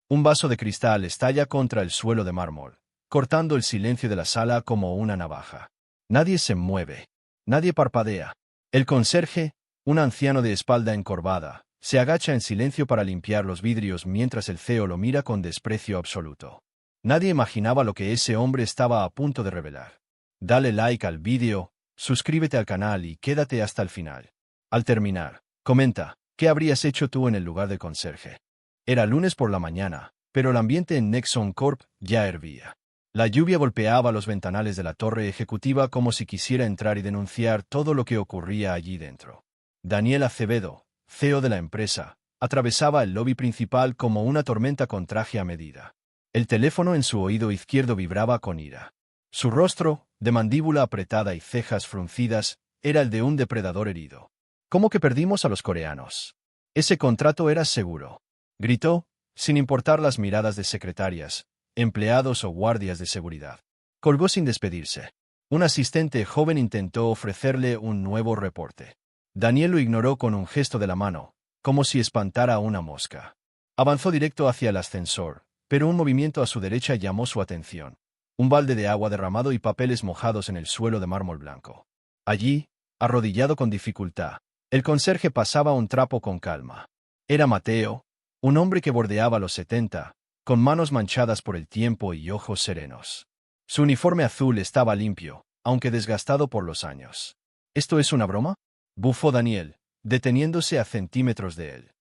Un vaso de cristal estalla contra el suelo de mármol, cortando el silencio de la sala como una navaja. Nadie se mueve. Nadie parpadea. El conserje, un anciano de espalda encorvada, se agacha en silencio para limpiar los vidrios mientras el CEO lo mira con desprecio absoluto. Nadie imaginaba lo que ese hombre estaba a punto de revelar. Dale like al vídeo, suscríbete al canal y quédate hasta el final. Al terminar, comenta, ¿qué habrías hecho tú en el lugar del conserje? Era lunes por la mañana, pero el ambiente en Nexon Corp ya hervía. La lluvia golpeaba los ventanales de la torre ejecutiva como si quisiera entrar y denunciar todo lo que ocurría allí dentro. Daniel Acevedo, CEO de la empresa, atravesaba el lobby principal como una tormenta con traje a medida. El teléfono en su oído izquierdo vibraba con ira. Su rostro, de mandíbula apretada y cejas fruncidas, era el de un depredador herido. ¿Cómo que perdimos a los coreanos? Ese contrato era seguro. Gritó, sin importar las miradas de secretarias, empleados o guardias de seguridad. Colgó sin despedirse. Un asistente joven intentó ofrecerle un nuevo reporte. Daniel lo ignoró con un gesto de la mano, como si espantara a una mosca. Avanzó directo hacia el ascensor, pero un movimiento a su derecha llamó su atención. Un balde de agua derramado y papeles mojados en el suelo de mármol blanco. Allí, arrodillado con dificultad, el conserje pasaba un trapo con calma. Era Mateo, un hombre que bordeaba los 70, con manos manchadas por el tiempo y ojos serenos. Su uniforme azul estaba limpio, aunque desgastado por los años. ¿Esto es una broma?, bufó Daniel, deteniéndose a centímetros de él.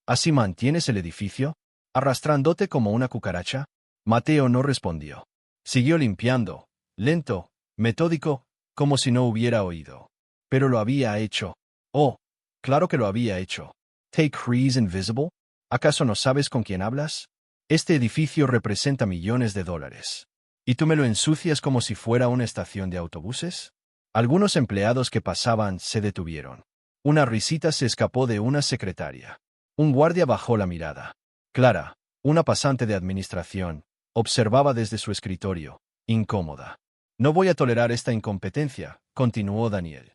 ¿Así mantienes el edificio? ¿Arrastrándote como una cucaracha? Mateo no respondió. Siguió limpiando, lento, metódico, como si no hubiera oído. Pero lo había hecho. Oh, claro que lo había hecho. ¿Take Freeze Invisible? ¿Acaso no sabes con quién hablas? Este edificio representa millones de dólares. ¿Y tú me lo ensucias como si fuera una estación de autobuses? Algunos empleados que pasaban se detuvieron. Una risita se escapó de una secretaria. Un guardia bajó la mirada. Clara, una pasante de administración, observaba desde su escritorio, incómoda. No voy a tolerar esta incompetencia, continuó Daniel.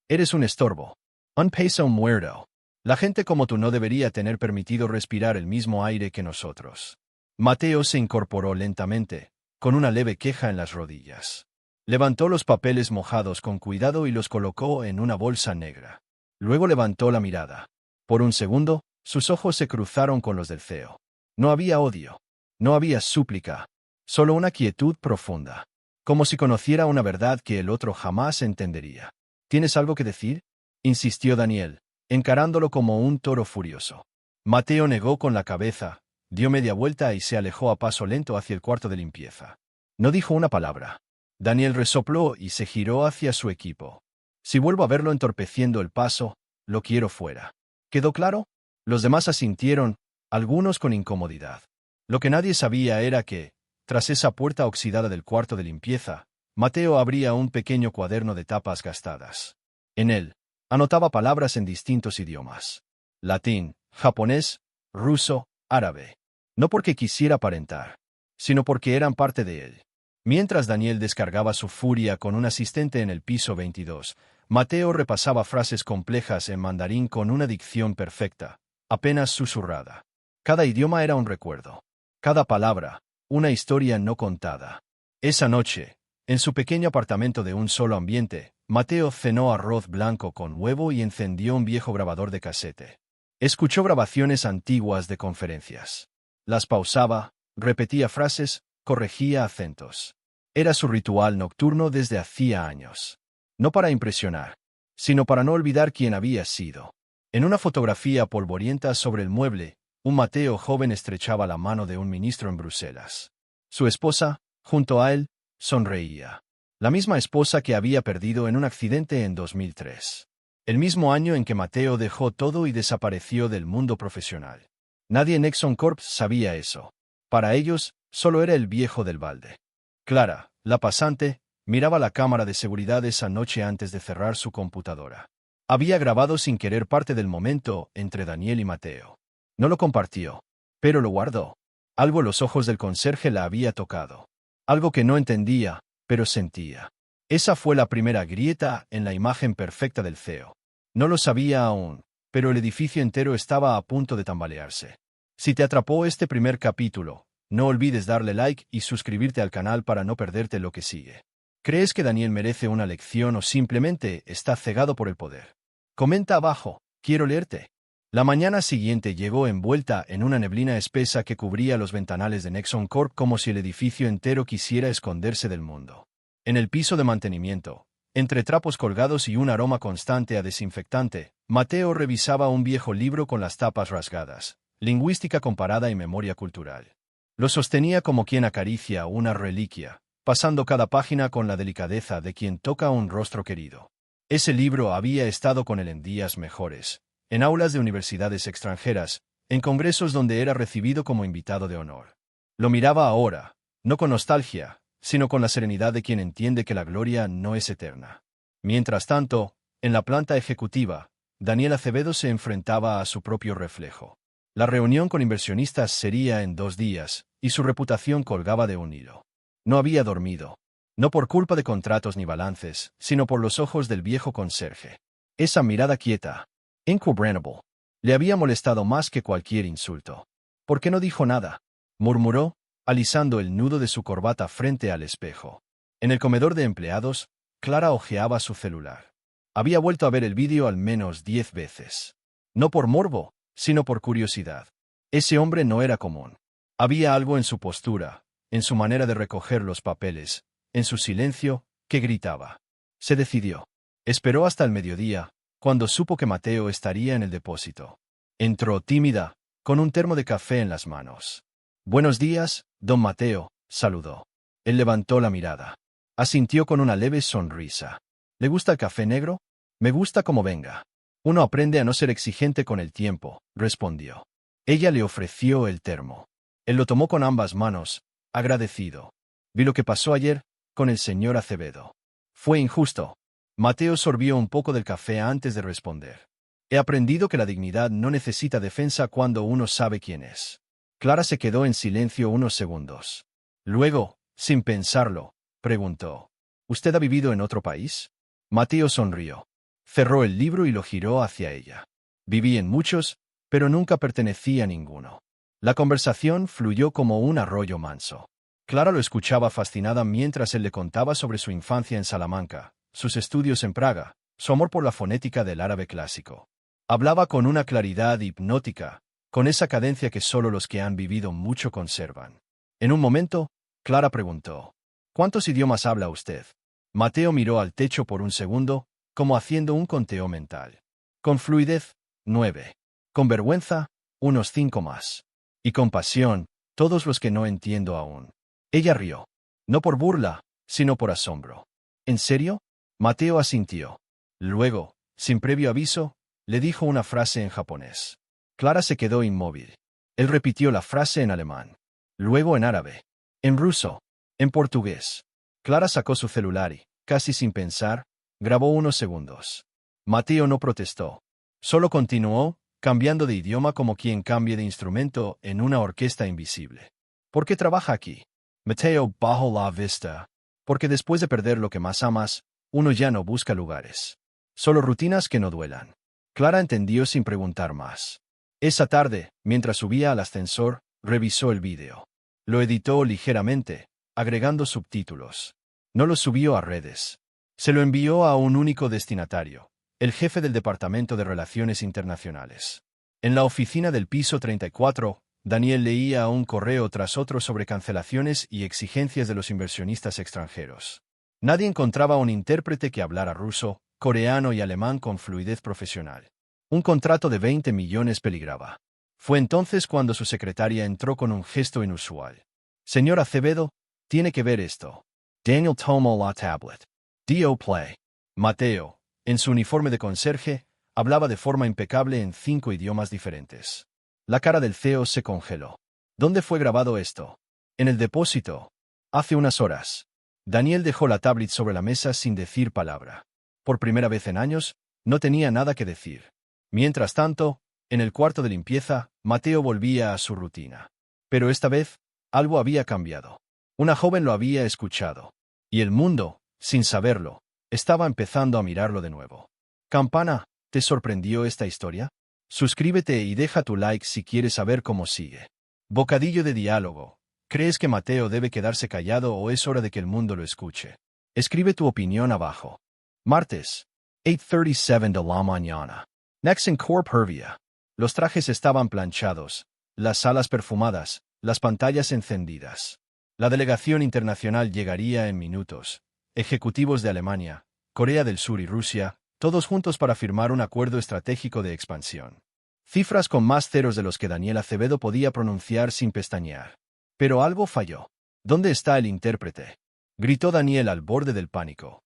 Eres un estorbo. Un peso muerto. La gente como tú no debería tener permitido respirar el mismo aire que nosotros. Mateo se incorporó lentamente, con una leve queja en las rodillas. Levantó los papeles mojados con cuidado y los colocó en una bolsa negra. Luego levantó la mirada. Por un segundo, sus ojos se cruzaron con los del CEO. No había odio. No había súplica. Solo una quietud profunda. Como si conociera una verdad que el otro jamás entendería. ¿Tienes algo que decir?, insistió Daniel, encarándolo como un toro furioso. Mateo negó con la cabeza, dio media vuelta y se alejó a paso lento hacia el cuarto de limpieza. No dijo una palabra. Daniel resopló y se giró hacia su equipo. Si vuelvo a verlo entorpeciendo el paso, lo quiero fuera. ¿Quedó claro? Los demás asintieron, algunos con incomodidad. Lo que nadie sabía era que, tras esa puerta oxidada del cuarto de limpieza, Mateo abría un pequeño cuaderno de tapas gastadas. En él, anotaba palabras en distintos idiomas. Latín, japonés, ruso, árabe. No porque quisiera aparentar, sino porque eran parte de él. Mientras Daniel descargaba su furia con un asistente en el piso 22, Mateo repasaba frases complejas en mandarín con una dicción perfecta, apenas susurrada. Cada idioma era un recuerdo. Cada palabra, una historia no contada. Esa noche, en su pequeño apartamento de un solo ambiente, Mateo cenó arroz blanco con huevo y encendió un viejo grabador de casete. Escuchó grabaciones antiguas de conferencias. Las pausaba, repetía frases, corregía acentos. Era su ritual nocturno desde hacía años. No para impresionar, sino para no olvidar quién había sido. En una fotografía polvorienta sobre el mueble, un Mateo joven estrechaba la mano de un ministro en Bruselas. Su esposa, junto a él, sonreía. La misma esposa que había perdido en un accidente en 2003. El mismo año en que Mateo dejó todo y desapareció del mundo profesional. Nadie en Nexon Corp sabía eso. Para ellos, solo era el viejo del balde. Clara, la pasante, miraba la cámara de seguridad esa noche antes de cerrar su computadora. Había grabado sin querer parte del momento entre Daniel y Mateo. No lo compartió, pero lo guardó. Algo en los ojos del conserje la había tocado. Algo que no entendía, pero sentía. Esa fue la primera grieta en la imagen perfecta del CEO. No lo sabía aún, pero el edificio entero estaba a punto de tambalearse. Si te atrapó este primer capítulo, no olvides darle like y suscribirte al canal para no perderte lo que sigue. ¿Crees que Daniel merece una lección o simplemente está cegado por el poder? Comenta abajo, quiero leerte. La mañana siguiente llegó envuelta en una neblina espesa que cubría los ventanales de Nexon Corp como si el edificio entero quisiera esconderse del mundo. En el piso de mantenimiento, entre trapos colgados y un aroma constante a desinfectante, Mateo revisaba un viejo libro con las tapas rasgadas, Lingüística comparada y memoria cultural. Lo sostenía como quien acaricia una reliquia, pasando cada página con la delicadeza de quien toca un rostro querido. Ese libro había estado con él en días mejores, en aulas de universidades extranjeras, en congresos donde era recibido como invitado de honor. Lo miraba ahora, no con nostalgia, sino con la serenidad de quien entiende que la gloria no es eterna. Mientras tanto, en la planta ejecutiva, Daniel Acevedo se enfrentaba a su propio reflejo. La reunión con inversionistas sería en 2 días, y su reputación colgaba de un hilo. No había dormido. No por culpa de contratos ni balances, sino por los ojos del viejo conserje. Esa mirada quieta, inquebrantable, le había molestado más que cualquier insulto. ¿Por qué no dijo nada?, murmuró, alisando el nudo de su corbata frente al espejo. En el comedor de empleados, Clara hojeaba su celular. Había vuelto a ver el vídeo al menos 10 veces. No por morbo, sino por curiosidad. Ese hombre no era común. Había algo en su postura, en su manera de recoger los papeles, en su silencio, que gritaba. Se decidió. Esperó hasta el mediodía, cuando supo que Mateo estaría en el depósito. Entró tímida, con un termo de café en las manos. «Buenos días, don Mateo», saludó. Él levantó la mirada. Asintió con una leve sonrisa. «¿Le gusta el café negro? Me gusta como venga. Uno aprende a no ser exigente con el tiempo», respondió. Ella le ofreció el termo. Él lo tomó con ambas manos, agradecido. «Vi lo que pasó ayer con el señor Acevedo. Fue injusto». Mateo sorbió un poco del café antes de responder. «He aprendido que la dignidad no necesita defensa cuando uno sabe quién es». Clara se quedó en silencio unos segundos. Luego, sin pensarlo, preguntó. «¿Usted ha vivido en otro país?». Mateo sonrió. Cerró el libro y lo giró hacia ella. «Viví en muchos, pero nunca pertenecí a ninguno». La conversación fluyó como un arroyo manso. Clara lo escuchaba fascinada mientras él le contaba sobre su infancia en Salamanca, sus estudios en Praga, su amor por la fonética del árabe clásico. Hablaba con una claridad hipnótica, con esa cadencia que solo los que han vivido mucho conservan. En un momento, Clara preguntó, «¿Cuántos idiomas habla usted?». Mateo miró al techo por un segundo, como haciendo un conteo mental. Con fluidez, 9. Con vergüenza, unos 5 más. Y con pasión, todos los que no entiendo aún. Ella rió. No por burla, sino por asombro. ¿En serio? Mateo asintió. Luego, sin previo aviso, le dijo una frase en japonés. Clara se quedó inmóvil. Él repitió la frase en alemán. Luego en árabe. En ruso. En portugués. Clara sacó su celular y, casi sin pensar, grabó unos segundos. Mateo no protestó. Solo continuó, cambiando de idioma como quien cambie de instrumento en una orquesta invisible. ¿Por qué trabaja aquí? Mateo bajó la vista. Porque después de perder lo que más amas, uno ya no busca lugares. Solo rutinas que no duelan. Clara entendió sin preguntar más. Esa tarde, mientras subía al ascensor, revisó el vídeo. Lo editó ligeramente, agregando subtítulos. No lo subió a redes. Se lo envió a un único destinatario, el jefe del Departamento de Relaciones Internacionales. En la oficina del piso 34, Daniel leía un correo tras otro sobre cancelaciones y exigencias de los inversionistas extranjeros. Nadie encontraba un intérprete que hablara ruso, coreano y alemán con fluidez profesional. Un contrato de 20 millones peligraba. Fue entonces cuando su secretaria entró con un gesto inusual. «Señor Acevedo, tiene que ver esto». Daniel tomó la tablet. Dio play. Mateo, en su uniforme de conserje, hablaba de forma impecable en 5 idiomas diferentes. La cara del CEO se congeló. «¿Dónde fue grabado esto?» «En el depósito. Hace unas horas». Daniel dejó la tablet sobre la mesa sin decir palabra. Por primera vez en años, no tenía nada que decir. Mientras tanto, en el cuarto de limpieza, Mateo volvía a su rutina. Pero esta vez, algo había cambiado. Una joven lo había escuchado. Y el mundo, sin saberlo, estaba empezando a mirarlo de nuevo. «Campana, ¿te sorprendió esta historia?». Suscríbete y deja tu like si quieres saber cómo sigue. Bocadillo de diálogo. ¿Crees que Mateo debe quedarse callado o es hora de que el mundo lo escuche? Escribe tu opinión abajo. Martes, 8:37 de la mañana. Nexen Corp Hervia. Los trajes estaban planchados, las salas perfumadas, las pantallas encendidas. La delegación internacional llegaría en minutos. Ejecutivos de Alemania, Corea del Sur y Rusia, todos juntos para firmar un acuerdo estratégico de expansión. Cifras con más ceros de los que Daniel Acevedo podía pronunciar sin pestañear. Pero algo falló. ¿Dónde está el intérprete?, gritó Daniel al borde del pánico.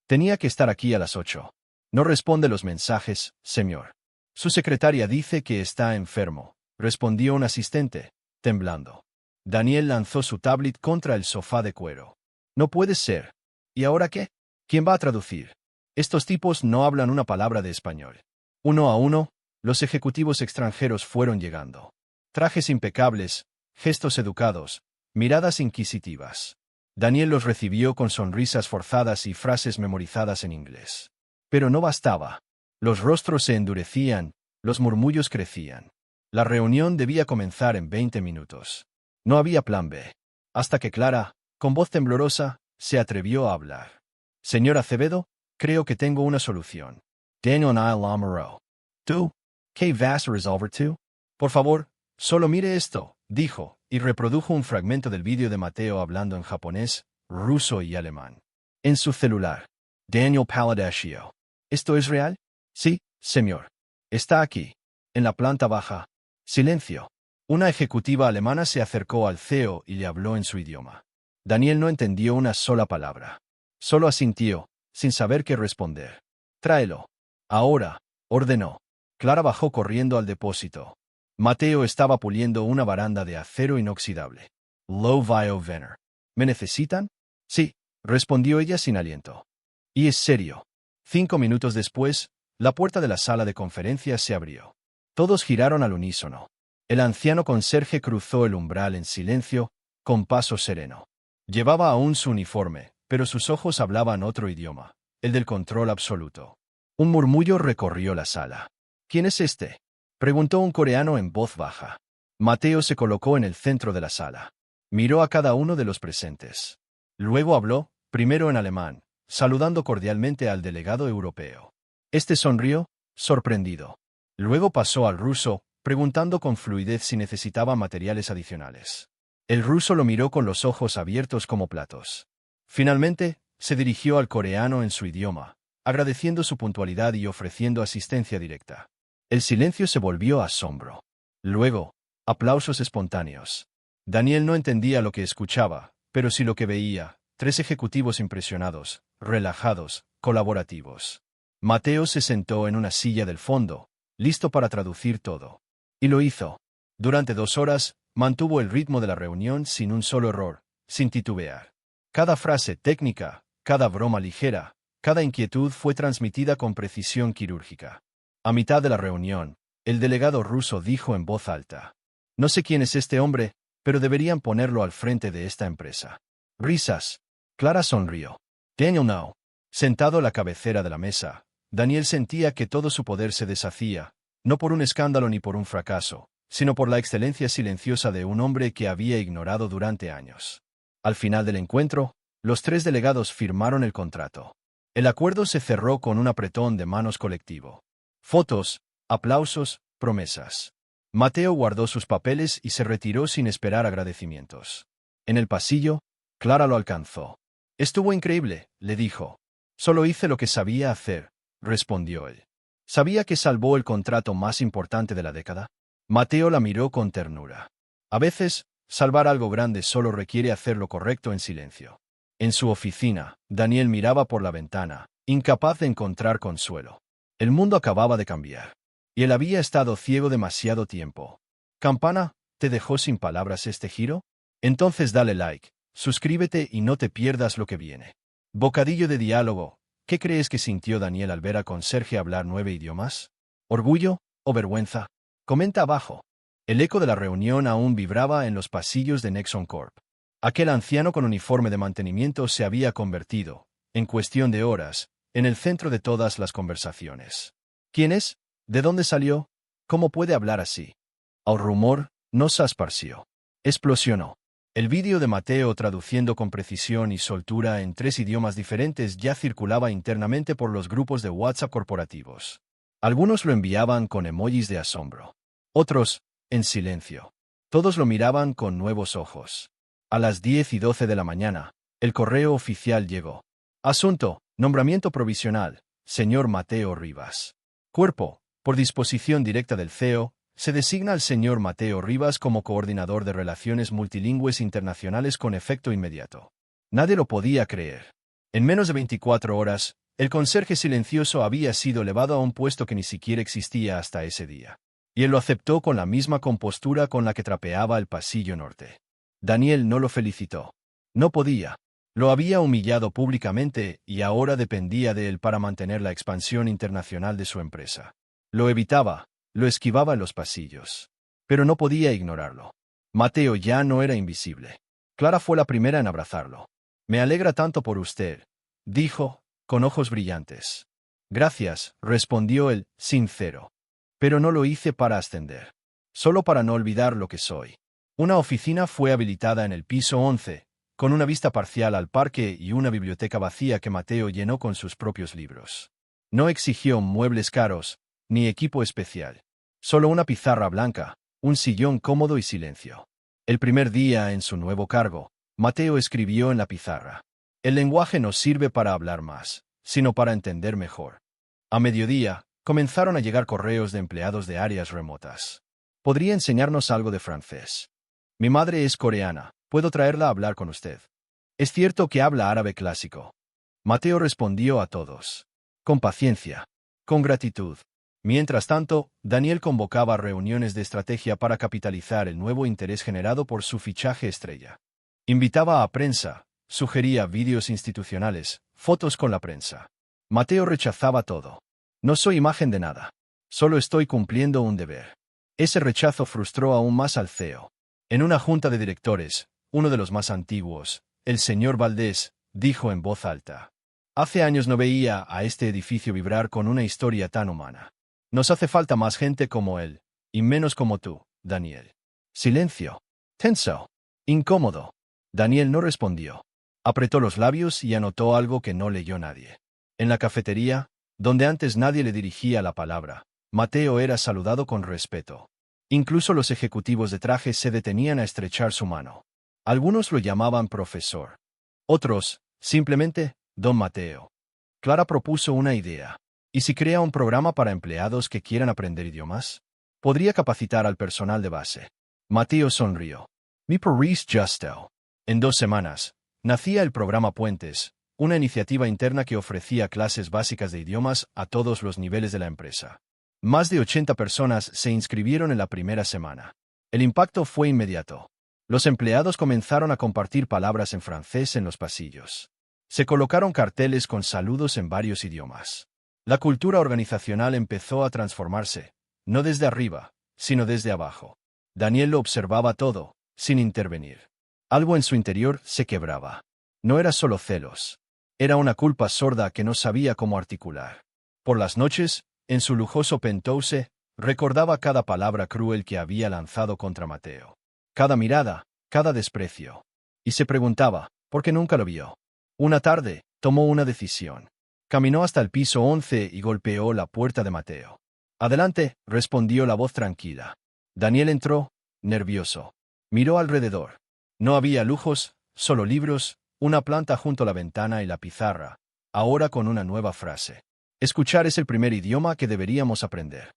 Tenía que estar aquí a las 8. No responde los mensajes, señor. Su secretaria dice que está enfermo, respondió un asistente, temblando. Daniel lanzó su tablet contra el sofá de cuero. No puede ser. ¿Y ahora qué? ¿Quién va a traducir? Estos tipos no hablan una palabra de español. Uno a uno, los ejecutivos extranjeros fueron llegando. Trajes impecables, gestos educados, miradas inquisitivas. Daniel los recibió con sonrisas forzadas y frases memorizadas en inglés. Pero no bastaba. Los rostros se endurecían, los murmullos crecían. La reunión debía comenzar en 20 minutos. No había plan B. Hasta que Clara, con voz temblorosa, se atrevió a hablar. Señor Acevedo, creo que tengo una solución. Daniel Lamaro. ¿Tú? ¿Qué vas a resolver tú? Por favor, solo mire esto, dijo, y reprodujo un fragmento del vídeo de Mateo hablando en japonés, ruso y alemán. En su celular. Daniel Paladaccio. ¿Esto es real? Sí, señor. Está aquí. En la planta baja. Silencio. Una ejecutiva alemana se acercó al CEO y le habló en su idioma. Daniel no entendió una sola palabra. Solo asintió, sin saber qué responder. Tráelo. Ahora, ordenó. Clara bajó corriendo al depósito. Mateo estaba puliendo una baranda de acero inoxidable. Low Vio Venner. ¿Me necesitan? Sí, respondió ella sin aliento. Y es serio. 5 minutos después, la puerta de la sala de conferencias se abrió. Todos giraron al unísono. El anciano conserje cruzó el umbral en silencio, con paso sereno. Llevaba aún su uniforme, pero sus ojos hablaban otro idioma, el del control absoluto. Un murmullo recorrió la sala. ¿Quién es este?, preguntó un coreano en voz baja. Mateo se colocó en el centro de la sala. Miró a cada uno de los presentes. Luego habló, primero en alemán, saludando cordialmente al delegado europeo. Este sonrió, sorprendido. Luego pasó al ruso, preguntando con fluidez si necesitaba materiales adicionales. El ruso lo miró con los ojos abiertos como platos. Finalmente, se dirigió al coreano en su idioma, agradeciendo su puntualidad y ofreciendo asistencia directa. El silencio se volvió asombro. Luego, aplausos espontáneos. Daniel no entendía lo que escuchaba, pero sí lo que veía: 3 ejecutivos impresionados, relajados, colaborativos. Mateo se sentó en una silla del fondo, listo para traducir todo. Y lo hizo. Durante 2 horas, mantuvo el ritmo de la reunión sin un solo error, sin titubear. Cada frase técnica, cada broma ligera, cada inquietud fue transmitida con precisión quirúrgica. A mitad de la reunión, el delegado ruso dijo en voz alta: No sé quién es este hombre, pero deberían ponerlo al frente de esta empresa. Risas. Clara sonrió. Daniel no. Sentado a la cabecera de la mesa, Daniel sentía que todo su poder se deshacía, no por un escándalo ni por un fracaso, sino por la excelencia silenciosa de un hombre que había ignorado durante años. Al final del encuentro, los 3 delegados firmaron el contrato. El acuerdo se cerró con un apretón de manos colectivo. Fotos, aplausos, promesas. Mateo guardó sus papeles y se retiró sin esperar agradecimientos. En el pasillo, Clara lo alcanzó. Estuvo increíble, le dijo. Solo hice lo que sabía hacer, respondió él. ¿Sabía que salvó el contrato más importante de la década? Mateo la miró con ternura. A veces, salvar algo grande solo requiere hacer lo correcto en silencio. En su oficina, Daniel miraba por la ventana, incapaz de encontrar consuelo. El mundo acababa de cambiar. Y él había estado ciego demasiado tiempo. Campana, ¿te dejó sin palabras este giro? Entonces dale like, suscríbete y no te pierdas lo que viene. Bocadillo de diálogo. ¿Qué crees que sintió Daniel al ver a conserje hablar 9 idiomas? ¿Orgullo o vergüenza? Comenta abajo. El eco de la reunión aún vibraba en los pasillos de Nexon Corp. Aquel anciano con uniforme de mantenimiento se había convertido, en cuestión de horas, en el centro de todas las conversaciones. ¿Quién es? ¿De dónde salió? ¿Cómo puede hablar así? El rumor no se esparció. Explosionó. El vídeo de Mateo traduciendo con precisión y soltura en 3 idiomas diferentes ya circulaba internamente por los grupos de WhatsApp corporativos. Algunos lo enviaban con emojis de asombro. Otros, en silencio. Todos lo miraban con nuevos ojos. A las 10:12 de la mañana, el correo oficial llegó. Asunto: nombramiento provisional, señor Mateo Rivas. Cuerpo: por disposición directa del CEO, se designa al señor Mateo Rivas como coordinador de relaciones multilingües internacionales con efecto inmediato. Nadie lo podía creer. En menos de 24 horas, el conserje silencioso había sido elevado a un puesto que ni siquiera existía hasta ese día. Y él lo aceptó con la misma compostura con la que trapeaba el pasillo norte. Daniel no lo felicitó. No podía. Lo había humillado públicamente y ahora dependía de él para mantener la expansión internacional de su empresa. Lo evitaba, lo esquivaba en los pasillos. Pero no podía ignorarlo. Mateo ya no era invisible. Clara fue la primera en abrazarlo. «Me alegra tanto por usted», dijo, con ojos brillantes. «Gracias», respondió él, sincero. «Pero no lo hice para ascender. Solo para no olvidar lo que soy». Una oficina fue habilitada en el piso 11, con una vista parcial al parque y una biblioteca vacía que Mateo llenó con sus propios libros. No exigió muebles caros, ni equipo especial. Solo una pizarra blanca, un sillón cómodo y silencio. El primer día en su nuevo cargo, Mateo escribió en la pizarra: «El lenguaje no sirve para hablar más, sino para entender mejor». A mediodía, comenzaron a llegar correos de empleados de áreas remotas. «¿Podría enseñarnos algo de francés? Mi madre es coreana, puedo traerla a hablar con usted. Es cierto que habla árabe clásico». Mateo respondió a todos. Con paciencia. Con gratitud. Mientras tanto, Daniel convocaba reuniones de estrategia para capitalizar el nuevo interés generado por su fichaje estrella. Invitaba a prensa, sugería vídeos institucionales, fotos con la prensa. Mateo rechazaba todo. «No soy imagen de nada. Solo estoy cumpliendo un deber». Ese rechazo frustró aún más al CEO. En una junta de directores, uno de los más antiguos, el señor Valdés, dijo en voz alta: «Hace años no veía a este edificio vibrar con una historia tan humana. Nos hace falta más gente como él, y menos como tú, Daniel». Silencio. Tenso. Incómodo. Daniel no respondió. Apretó los labios y anotó algo que no leyó nadie. En la cafetería, donde antes nadie le dirigía la palabra, Mateo era saludado con respeto. Incluso los ejecutivos de traje se detenían a estrechar su mano. Algunos lo llamaban profesor. Otros, simplemente, don Mateo. Clara propuso una idea. ¿Y si crea un programa para empleados que quieran aprender idiomas? Podría capacitar al personal de base. Mateo sonrió. «Me parece justo». En 2 semanas, nacía el programa Puentes, una iniciativa interna que ofrecía clases básicas de idiomas a todos los niveles de la empresa. Más de 80 personas se inscribieron en la primera semana. El impacto fue inmediato. Los empleados comenzaron a compartir palabras en francés en los pasillos. Se colocaron carteles con saludos en varios idiomas. La cultura organizacional empezó a transformarse, no desde arriba, sino desde abajo. Daniel lo observaba todo, sin intervenir. Algo en su interior se quebraba. No era solo celos. Era una culpa sorda que no sabía cómo articular. Por las noches, en su lujoso penthouse, recordaba cada palabra cruel que había lanzado contra Mateo. Cada mirada, cada desprecio. Y se preguntaba, ¿por qué nunca lo vio? Una tarde, tomó una decisión. Caminó hasta el piso 11 y golpeó la puerta de Mateo. «Adelante», respondió la voz tranquila. Daniel entró, nervioso. Miró alrededor. No había lujos, solo libros, una planta junto a la ventana y la pizarra, ahora con una nueva frase. «Escuchar es el primer idioma que deberíamos aprender».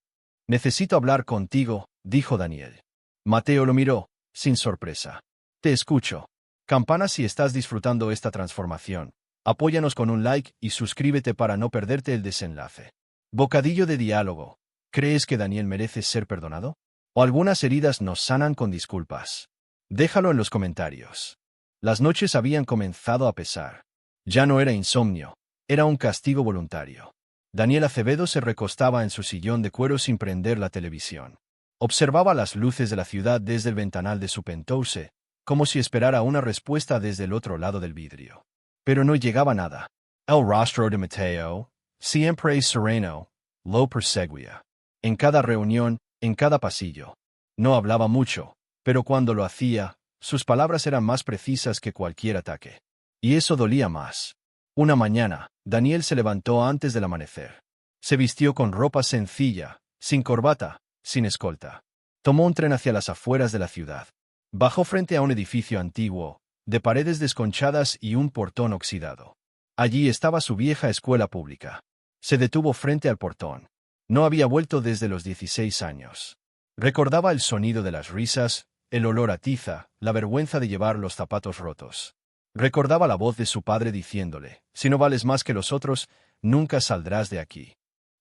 «Necesito hablar contigo», dijo Daniel. Mateo lo miró, sin sorpresa. «Te escucho. Campana si estás disfrutando esta transformación. Apóyanos con un like y suscríbete para no perderte el desenlace». Bocadillo de diálogo. ¿Crees que Daniel merece ser perdonado? ¿O algunas heridas nos sanan con disculpas? Déjalo en los comentarios. Las noches habían comenzado a pesar. Ya no era insomnio, era un castigo voluntario. Daniel Acevedo se recostaba en su sillón de cuero sin prender la televisión. Observaba las luces de la ciudad desde el ventanal de su penthouse, como si esperara una respuesta desde el otro lado del vidrio. Pero no llegaba nada. El rostro de Mateo, siempre sereno, lo perseguía. En cada reunión, en cada pasillo. No hablaba mucho, pero cuando lo hacía, sus palabras eran más precisas que cualquier ataque. Y eso dolía más. Una mañana, Daniel se levantó antes del amanecer. Se vistió con ropa sencilla, sin corbata, sin escolta. Tomó un tren hacia las afueras de la ciudad. Bajó frente a un edificio antiguo, de paredes desconchadas y un portón oxidado. Allí estaba su vieja escuela pública. Se detuvo frente al portón. No había vuelto desde los 16 años. Recordaba el sonido de las risas, el olor a tiza, la vergüenza de llevar los zapatos rotos. Recordaba la voz de su padre diciéndole, si no vales más que los otros, nunca saldrás de aquí.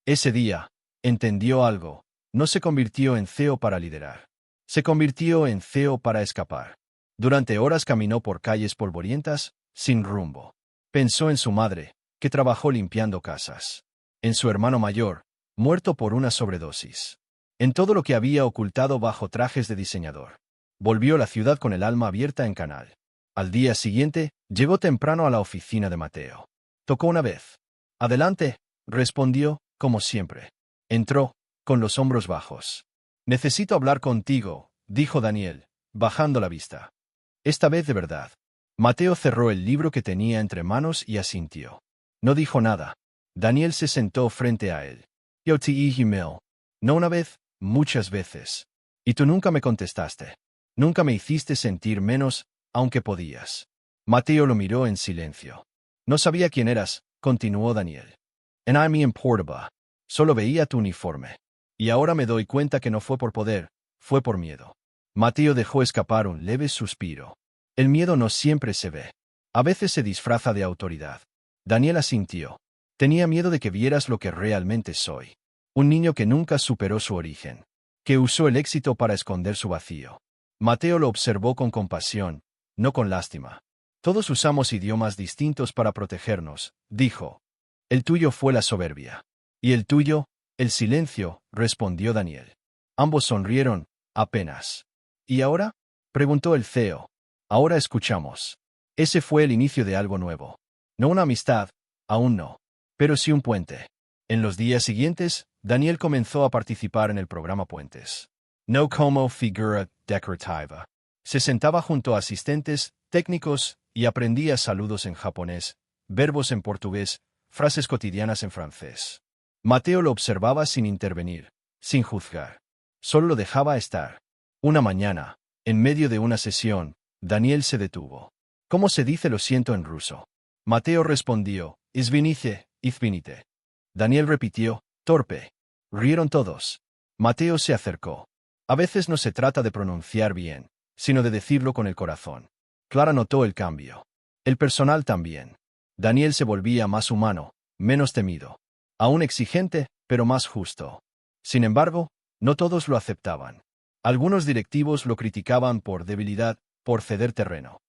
Ese día, entendió algo, no se convirtió en CEO para liderar. Se convirtió en CEO para escapar. Durante horas caminó por calles polvorientas, sin rumbo. Pensó en su madre, que trabajó limpiando casas. En su hermano mayor, muerto por una sobredosis. En todo lo que había ocultado bajo trajes de diseñador. Volvió a la ciudad con el alma abierta en canal. Al día siguiente, llegó temprano a la oficina de Mateo. Tocó una vez. Adelante, respondió, como siempre. Entró, con los hombros bajos. Necesito hablar contigo, dijo Daniel, bajando la vista. Esta vez de verdad. Mateo cerró el libro que tenía entre manos y asintió. No dijo nada. Daniel se sentó frente a él. Yo te email. No una vez, muchas veces. Y tú nunca me contestaste. Nunca me hiciste sentir menos, aunque podías. Mateo lo miró en silencio. No sabía quién eras, continuó Daniel. And I'm importaba. Solo veía tu uniforme. Y ahora me doy cuenta que no fue por poder, fue por miedo. Mateo dejó escapar un leve suspiro. El miedo no siempre se ve. A veces se disfraza de autoridad. Daniel asintió. Tenía miedo de que vieras lo que realmente soy. Un niño que nunca superó su origen. Que usó el éxito para esconder su vacío. Mateo lo observó con compasión, no con lástima. Todos usamos idiomas distintos para protegernos, dijo. El tuyo fue la soberbia. ¿Y el tuyo? El silencio, respondió Daniel. Ambos sonrieron, apenas. ¿Y ahora? Preguntó el CEO. Ahora escuchamos. Ese fue el inicio de algo nuevo. No una amistad, aún no. Pero sí un puente. En los días siguientes, Daniel comenzó a participar en el programa Puentes. No como figura decorativa. Se sentaba junto a asistentes, técnicos, y aprendía saludos en japonés, verbos en portugués, frases cotidianas en francés. Mateo lo observaba sin intervenir, sin juzgar. Solo lo dejaba estar. Una mañana, en medio de una sesión, Daniel se detuvo. ¿Cómo se dice lo siento en ruso? Mateo respondió, izvinite. Daniel repitió, torpe. Rieron todos. Mateo se acercó. A veces no se trata de pronunciar bien, sino de decirlo con el corazón. Clara notó el cambio. El personal también. Daniel se volvía más humano, menos temido. Aún exigente, pero más justo. Sin embargo, no todos lo aceptaban. Algunos directivos lo criticaban por debilidad, por ceder terreno.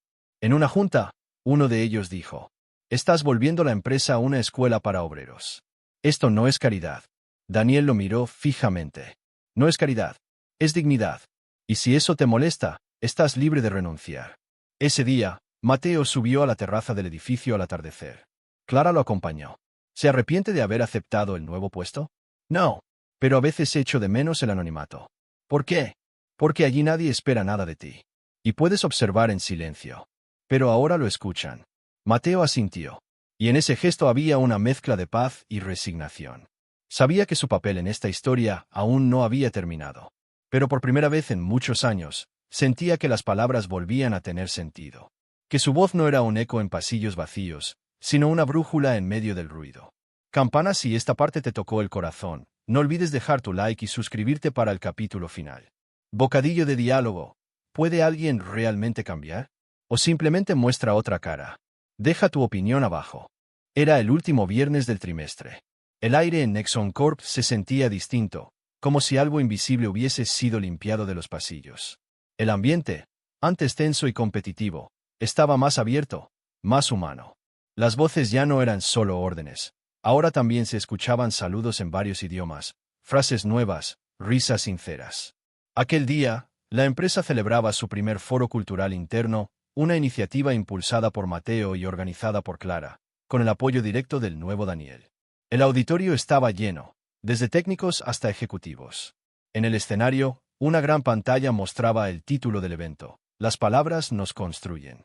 En una junta, uno de ellos dijo, «Estás volviendo la empresa una escuela para obreros. Esto no es caridad». Daniel lo miró fijamente. «No es caridad. Es dignidad. Y si eso te molesta, estás libre de renunciar». Ese día, Mateo subió a la terraza del edificio al atardecer. Clara lo acompañó. ¿Se arrepiente de haber aceptado el nuevo puesto? No, pero a veces echo de menos el anonimato. ¿Por qué? Porque allí nadie espera nada de ti. Y puedes observar en silencio. Pero ahora lo escuchan. Mateo asintió. Y en ese gesto había una mezcla de paz y resignación. Sabía que su papel en esta historia aún no había terminado. Pero por primera vez en muchos años, sentía que las palabras volvían a tener sentido. Que su voz no era un eco en pasillos vacíos, sino una brújula en medio del ruido. Campana, si esta parte te tocó el corazón, no olvides dejar tu like y suscribirte para el capítulo final. Bocadillo de diálogo. ¿Puede alguien realmente cambiar? ¿O simplemente muestra otra cara? Deja tu opinión abajo. Era el último viernes del trimestre. El aire en Nexon Corp se sentía distinto, como si algo invisible hubiese sido limpiado de los pasillos. El ambiente, antes tenso y competitivo, estaba más abierto, más humano. Las voces ya no eran solo órdenes. Ahora también se escuchaban saludos en varios idiomas, frases nuevas, risas sinceras. Aquel día, la empresa celebraba su primer foro cultural interno, una iniciativa impulsada por Mateo y organizada por Clara, con el apoyo directo del nuevo Daniel. El auditorio estaba lleno, desde técnicos hasta ejecutivos. En el escenario, una gran pantalla mostraba el título del evento. Las palabras nos construyen.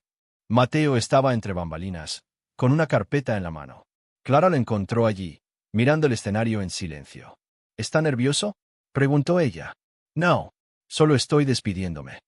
Mateo estaba entre bambalinas, con una carpeta en la mano. Clara lo encontró allí, mirando el escenario en silencio. ¿Está nervioso?, preguntó ella. No, solo estoy despidiéndome.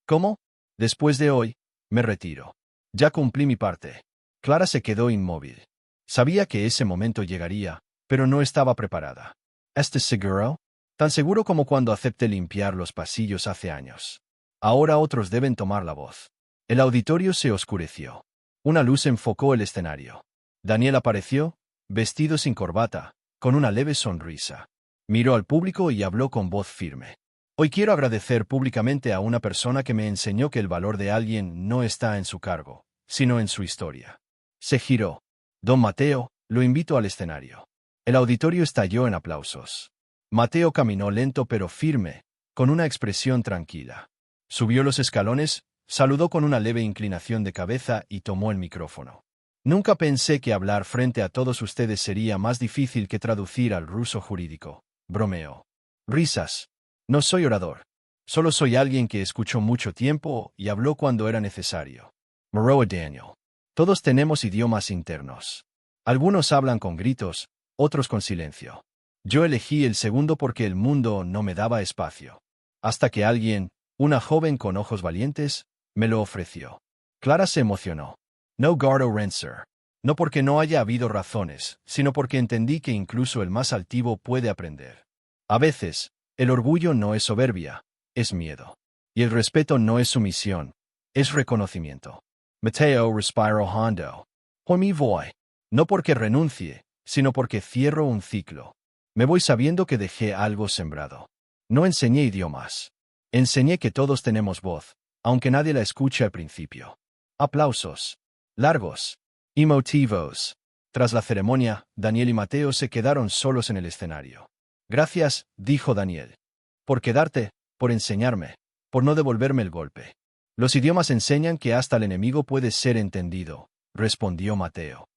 ¿Cómo? Después de hoy, me retiro. Ya cumplí mi parte. Clara se quedó inmóvil. Sabía que ese momento llegaría, pero no estaba preparada. ¿Estás seguro? Tan seguro como cuando acepté limpiar los pasillos hace años. Ahora otros deben tomar la voz. El auditorio se oscureció. Una luz enfocó el escenario. Daniel apareció, vestido sin corbata, con una leve sonrisa. Miró al público y habló con voz firme. Hoy quiero agradecer públicamente a una persona que me enseñó que el valor de alguien no está en su cargo, sino en su historia. Se giró. Don Mateo, lo invito al escenario. El auditorio estalló en aplausos. Mateo caminó lento pero firme, con una expresión tranquila. Subió los escalones, saludó con una leve inclinación de cabeza y tomó el micrófono. Nunca pensé que hablar frente a todos ustedes sería más difícil que traducir al ruso jurídico, bromeó. Risas. No soy orador. Solo soy alguien que escuchó mucho tiempo y habló cuando era necesario. Murrow Daniel. Todos tenemos idiomas internos. Algunos hablan con gritos, otros con silencio. Yo elegí el segundo porque el mundo no me daba espacio. Hasta que alguien, una joven con ojos valientes, me lo ofreció. Clara se emocionó. No Gardo Renser. No porque no haya habido razones, sino porque entendí que incluso el más altivo puede aprender. A veces, el orgullo no es soberbia, es miedo. Y el respeto no es sumisión, es reconocimiento. Mateo respiro hondo. Hoy me voy. No porque renuncie, sino porque cierro un ciclo. Me voy sabiendo que dejé algo sembrado. No enseñé idiomas. Enseñé que todos tenemos voz, aunque nadie la escuche al principio. Aplausos. Largos. Emotivos. Tras la ceremonia, Daniel y Mateo se quedaron solos en el escenario. Gracias, dijo Daniel. Por quedarte, por enseñarme, por no devolverme el golpe. Los idiomas enseñan que hasta el enemigo puede ser entendido, respondió Mateo.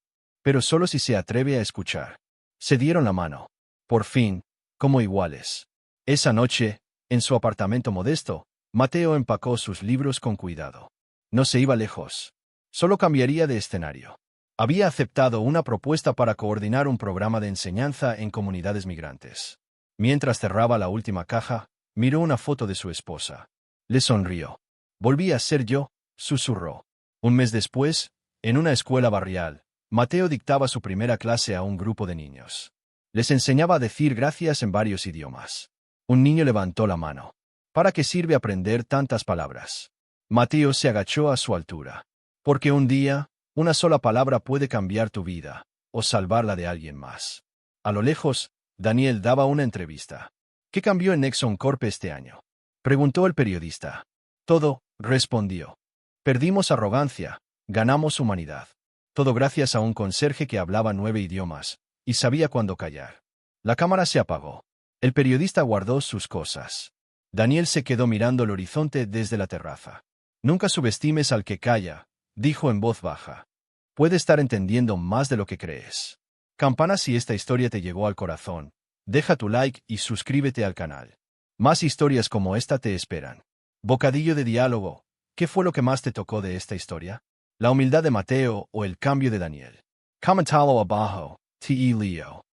Pero solo si se atreve a escuchar. Se dieron la mano. Por fin, como iguales. Esa noche, en su apartamento modesto, Mateo empacó sus libros con cuidado. No se iba lejos. Solo cambiaría de escenario. Había aceptado una propuesta para coordinar un programa de enseñanza en comunidades migrantes. Mientras cerraba la última caja, miró una foto de su esposa. Le sonrió. Volví a ser yo, susurró. Un mes después, en una escuela barrial, Mateo dictaba su primera clase a un grupo de niños. Les enseñaba a decir gracias en varios idiomas. Un niño levantó la mano. ¿Para qué sirve aprender tantas palabras? Mateo se agachó a su altura. Porque un día, una sola palabra puede cambiar tu vida, o salvarla de alguien más. A lo lejos, Daniel daba una entrevista. ¿Qué cambió en Nexon Corp este año?, preguntó el periodista. Todo, respondió. Perdimos arrogancia, ganamos humanidad. Todo gracias a un conserje que hablaba 9 idiomas, y sabía cuándo callar. La cámara se apagó. El periodista guardó sus cosas. Daniel se quedó mirando el horizonte desde la terraza. Nunca subestimes al que calla, dijo en voz baja. Puede estar entendiendo más de lo que crees. Campana si esta historia te llegó al corazón. Deja tu like y suscríbete al canal. Más historias como esta te esperan. Bocadillo de diálogo. ¿Qué fue lo que más te tocó de esta historia? ¿La humildad de Mateo o el cambio de Daniel? Coméntalo abajo. Te leo.